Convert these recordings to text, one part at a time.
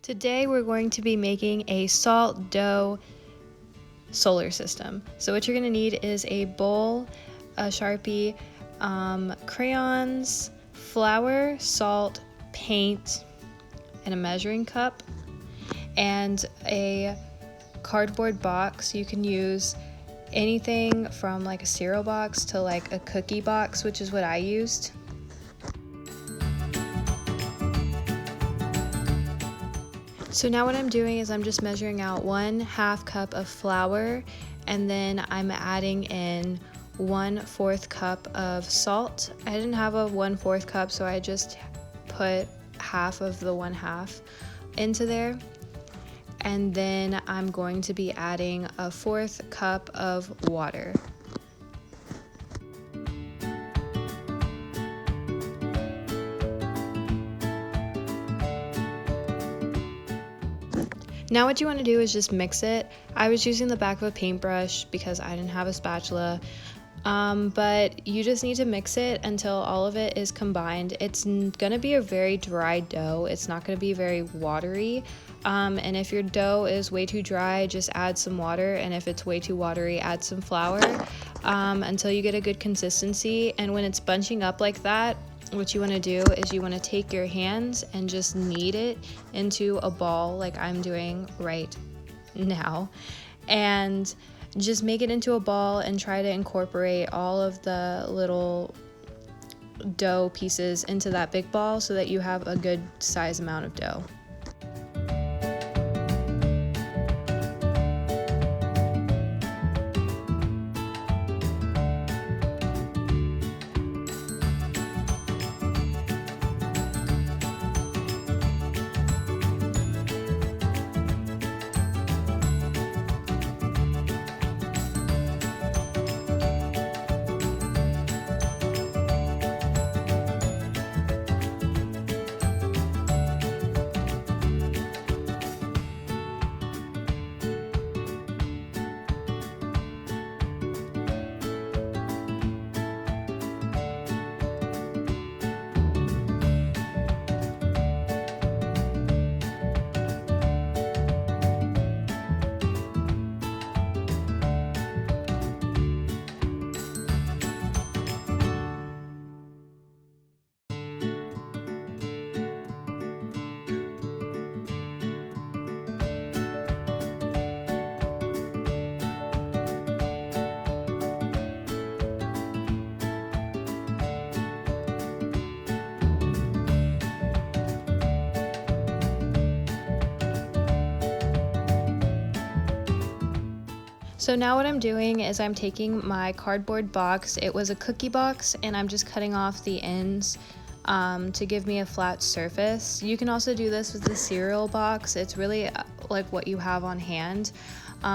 Today we're going to be making a salt dough solar system. So what you're going to need is a bowl, a Sharpie, crayons, flour, salt, paint, and a measuring cup, and a cardboard box. You can use anything from like a cereal box to like a cookie box, which is what I used. So now what I'm doing is I'm just measuring out 1/2 cup of flour, and then I'm adding in 1/4 cup of salt. I didn't have a 1/4 cup, so I just put half of the 1/2 into there. And then I'm going to be adding a 1/4 cup of water. Now what you want to do is just mix it. I was using the back of a paintbrush because I didn't have a spatula, but you just need to mix it until all of it is combined. It's gonna be a very dry dough. It's not gonna be very watery, and if your dough is way too dry, just add some water, and if it's way too watery, add some flour until you get a good consistency. And when it's bunching up like that, what you want to do is you want to take your hands and just knead it into a ball like I'm doing right now, and just make it into a ball and try to incorporate all of the little dough pieces into that big ball so that you have a good size amount of dough. So now what I'm doing is I'm taking my cardboard box. It was a cookie box, and I'm just cutting off the ends to give me a flat surface. You can also do this with the cereal box. It's really like what you have on hand.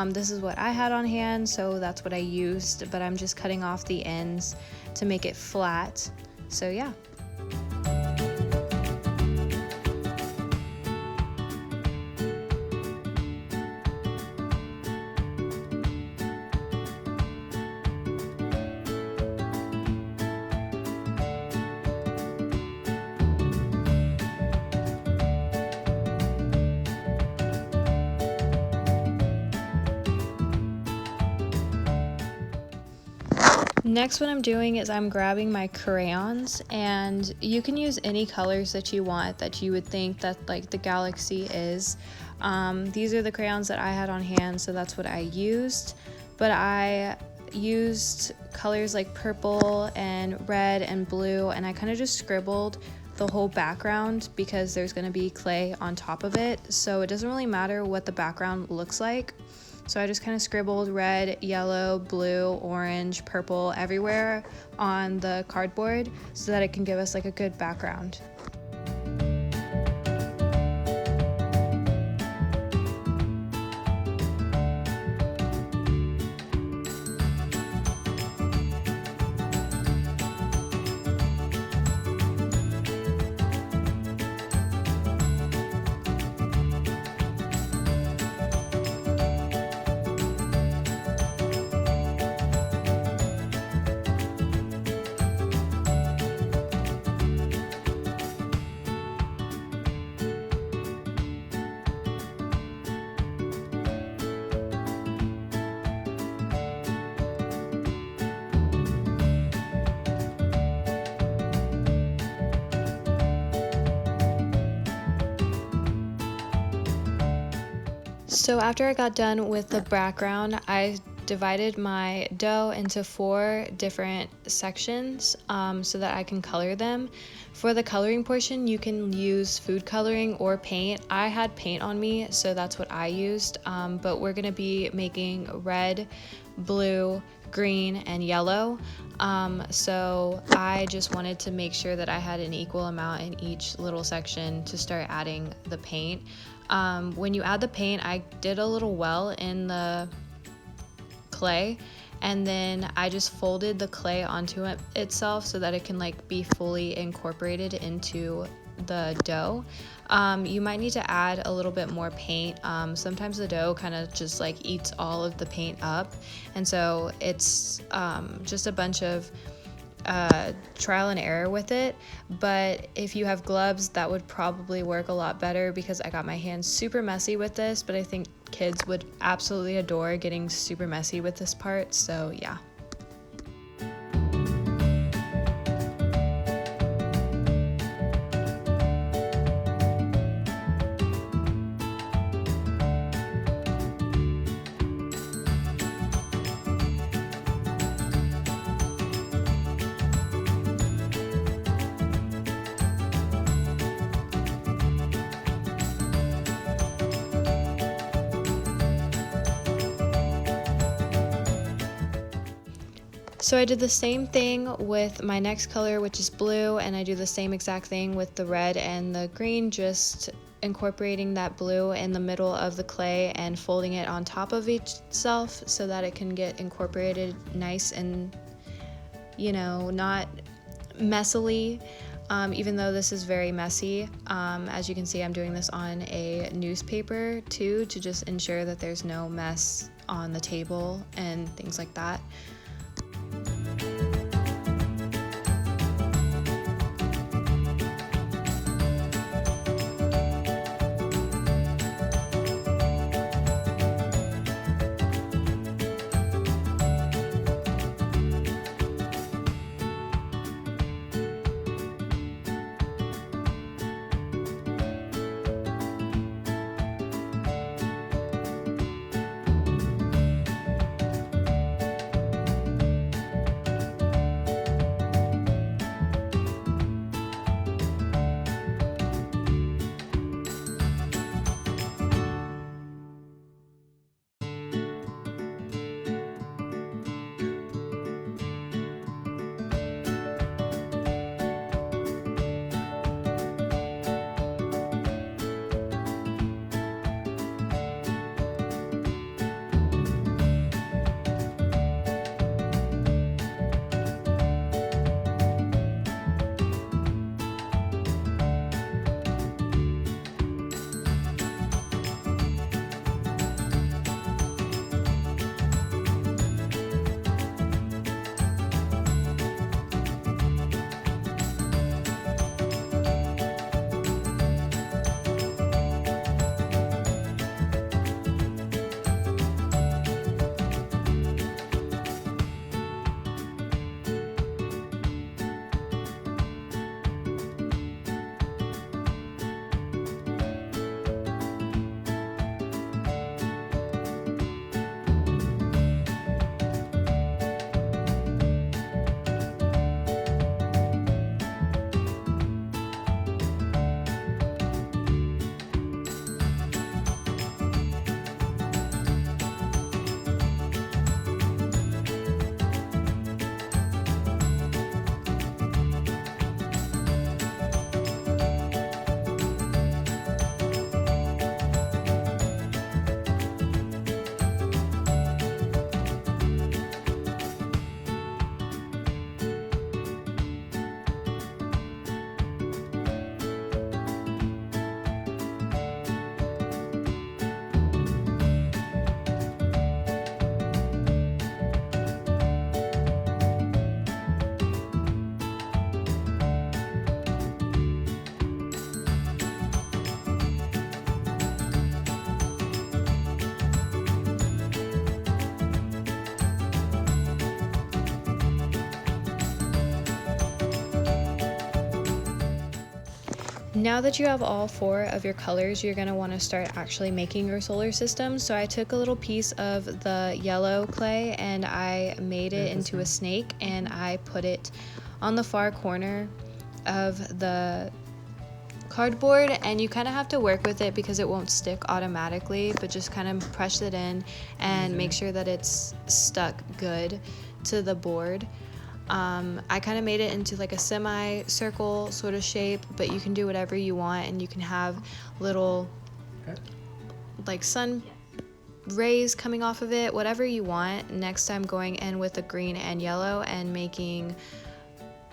This is what I had on hand, so that's what I used, but I'm just cutting off the ends to make it flat. So yeah. Next, what I'm doing is I'm grabbing my crayons, and you can use any colors that you want that you would think that like the galaxy is. These are the crayons that I had on hand, so that's what I used, but I used colors like purple and red and blue, and I kind of just scribbled the whole background because there's going to be clay on top of it, so it doesn't really matter what the background looks like. So I just kind of scribbled red, yellow, blue, orange, purple everywhere on the cardboard so that it can give us like a good background. So after I got done with the background, I divided my dough into 4 different sections so that I can color them. For the coloring portion, you can use food coloring or paint. I had paint on me, so that's what I used, but we're gonna be making red, blue, green, and yellow. So I just wanted to make sure that I had an equal amount in each little section to start adding the paint. When you add the paint, I did a little well in the clay, and then I just folded the clay onto itself so that it can like be fully incorporated into the dough. You might need to add a little bit more paint. Sometimes the dough kind of just like eats all of the paint up, and so it's just a bunch of trial and error with it. But if you have gloves, that would probably work a lot better because I got my hands super messy with this, but I think kids would absolutely adore getting super messy with this part, so yeah. So I did the same thing with my next color, which is blue, and I do the same exact thing with the red and the green, just incorporating that blue in the middle of the clay and folding it on top of itself so that it can get incorporated nice and, you know, not messily. Even though this is very messy, as you can see, I'm doing this on a newspaper too, to just ensure that there's no mess on the table and things like that. Now that you have all 4 of your colors, you're going to want to start actually making your solar system. So I took a little piece of the yellow clay and I made it into a snake, and I put it on the far corner of the cardboard, and you kind of have to work with it because it won't stick automatically, but just kind of press it in and make sure that it's stuck good to the board. I kind of made it into like a semi-circle sort of shape, but you can do whatever you want, and you can have little like sun rays coming off of it, whatever you want. Next, I'm going in with the green and yellow and making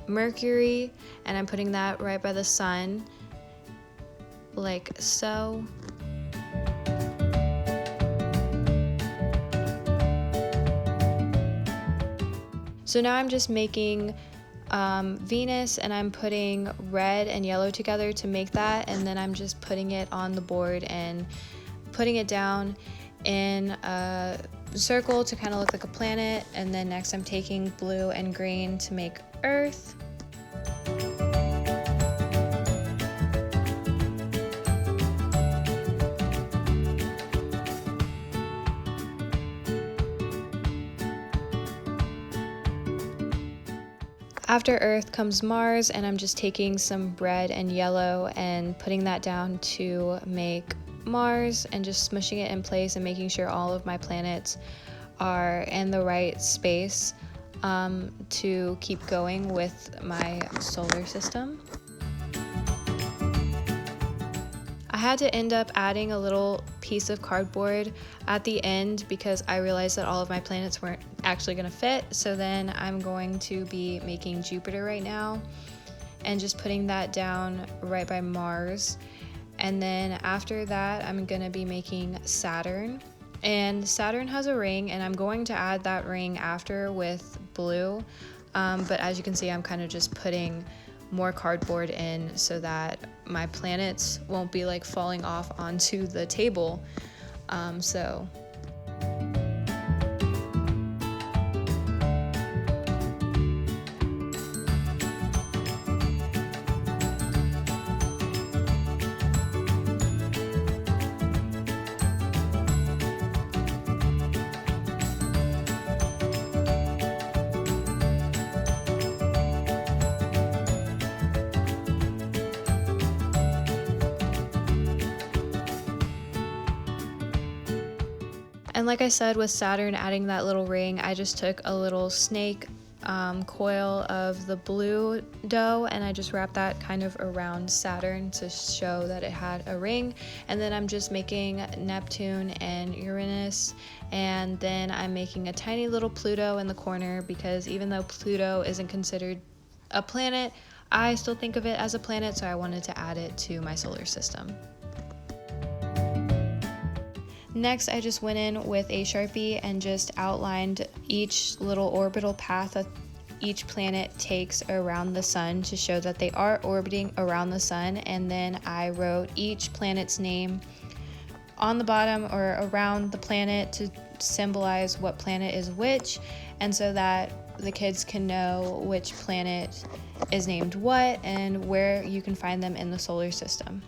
Mercury, and I'm putting that right by the sun, like so. So now I'm just making Venus, and I'm putting red and yellow together to make that, and then I'm just putting it on the board and putting it down in a circle to kind of look like a planet. And then next I'm taking blue and green to make Earth. After Earth comes Mars, and I'm just taking some red and yellow and putting that down to make Mars, and just smushing it in place and making sure all of my planets are in the right space to keep going with my solar system. I had to end up adding a little piece of cardboard at the end because I realized that all of my planets weren't actually going to fit. So then I'm going to be making Jupiter right now and just putting that down right by Mars. And then after that, I'm going to be making Saturn. And Saturn has a ring, and I'm going to add that ring after with blue. But as you can see, I'm kind of just putting more cardboard in so that my planets won't be like falling off onto the table. And like I said, with Saturn adding that little ring, I just took a little snake coil of the blue dough, and I just wrapped that kind of around Saturn to show that it had a ring. And then I'm just making Neptune and Uranus, and then I'm making a tiny little Pluto in the corner, because even though Pluto isn't considered a planet, I still think of it as a planet, so I wanted to add it to my solar system. Next, I just went in with a Sharpie and just outlined each little orbital path that each planet takes around the sun to show that they are orbiting around the sun. And then I wrote each planet's name on the bottom or around the planet to symbolize what planet is which, and so that the kids can know which planet is named what and where you can find them in the solar system.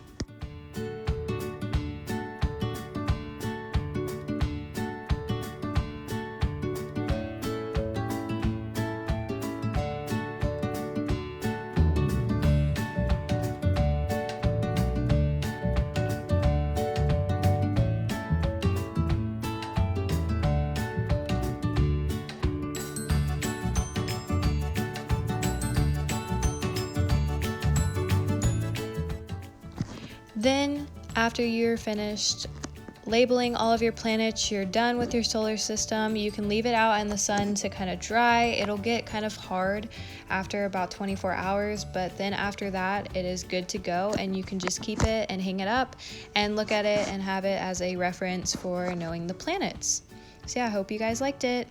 Then, after you're finished labeling all of your planets, you're done with your solar system. You can leave it out in the sun to kind of dry. It'll get kind of hard after about 24 hours, but then after that, it is good to go, and you can just keep it and hang it up and look at it and have it as a reference for knowing the planets. So yeah, I hope you guys liked it.